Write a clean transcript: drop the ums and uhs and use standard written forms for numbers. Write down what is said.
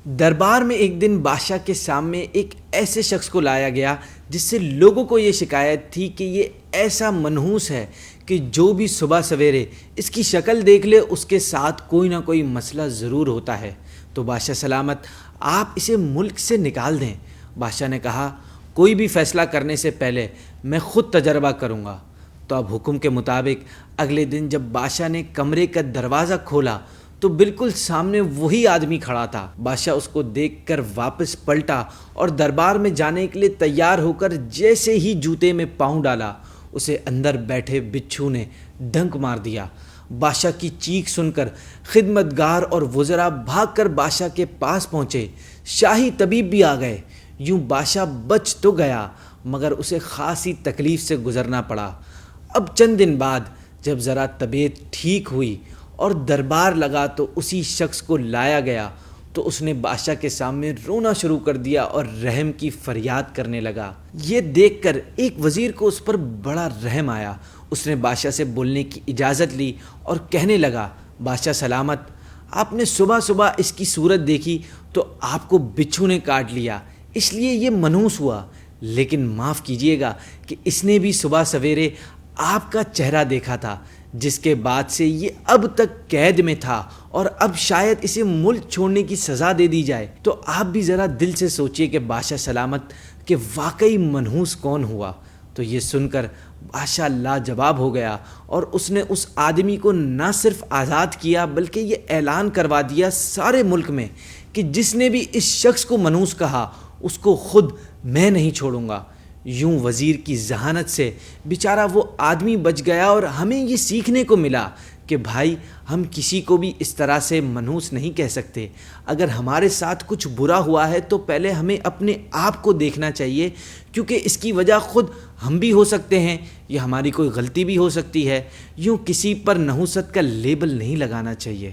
دربار میں ایک دن بادشاہ کے سامنے ایک ایسے شخص کو لایا گیا جس سے لوگوں کو یہ شکایت تھی کہ یہ ایسا منحوس ہے کہ جو بھی صبح سویرے اس کی شکل دیکھ لے اس کے ساتھ کوئی نہ کوئی مسئلہ ضرور ہوتا ہے۔ تو بادشاہ سلامت آپ اسے ملک سے نکال دیں۔ بادشاہ نے کہا کوئی بھی فیصلہ کرنے سے پہلے میں خود تجربہ کروں گا۔ تو اب حکم کے مطابق اگلے دن جب بادشاہ نے کمرے کا دروازہ کھولا تو بالکل سامنے وہی آدمی کھڑا تھا۔ بادشاہ اس کو دیکھ کر واپس پلٹا اور دربار میں جانے کے لیے تیار ہو کر جیسے ہی جوتے میں پاؤں ڈالا اسے اندر بیٹھے بچھو نے ڈنک مار دیا۔ بادشاہ کی چیخ سن کر خدمتگار اور وزراء بھاگ کر بادشاہ کے پاس پہنچے۔ شاہی طبیب بھی آ گئے۔ یوں بادشاہ بچ تو گیا مگر اسے خاصی تکلیف سے گزرنا پڑا۔ اب چند دن بعد جب ذرا طبیعت ٹھیک ہوئی اور دربار لگا تو اسی شخص کو لایا گیا تو اس نے بادشاہ کے سامنے رونا شروع کر دیا اور رحم کی فریاد کرنے لگا۔ یہ دیکھ کر ایک وزیر کو اس پر بڑا رحم آیا۔ اس نے بادشاہ سے بولنے کی اجازت لی اور کہنے لگا بادشاہ سلامت، آپ نے صبح صبح اس کی صورت دیکھی تو آپ کو بچھو نے کاٹ لیا، اس لیے یہ منحوس ہوا، لیکن معاف کیجیے گا کہ اس نے بھی صبح سویرے آپ کا چہرہ دیکھا تھا، جس کے بعد سے یہ اب تک قید میں تھا اور اب شاید اسے ملک چھوڑنے کی سزا دے دی جائے۔ تو آپ بھی ذرا دل سے سوچئے کہ بادشاہ سلامت کہ واقعی منحوس کون ہوا۔ تو یہ سن کر بادشاہ لاجواب ہو گیا اور اس نے اس آدمی کو نہ صرف آزاد کیا بلکہ یہ اعلان کروا دیا سارے ملک میں کہ جس نے بھی اس شخص کو منحوس کہا اس کو خود میں نہیں چھوڑوں گا۔ یوں وزیر کی ذہانت سے بیچارہ وہ آدمی بچ گیا اور ہمیں یہ سیکھنے کو ملا کہ بھائی ہم کسی کو بھی اس طرح سے منحوس نہیں کہہ سکتے۔ اگر ہمارے ساتھ کچھ برا ہوا ہے تو پہلے ہمیں اپنے آپ کو دیکھنا چاہیے، کیونکہ اس کی وجہ خود ہم بھی ہو سکتے ہیں یا ہماری کوئی غلطی بھی ہو سکتی ہے۔ یوں کسی پر نحوست کا لیبل نہیں لگانا چاہیے۔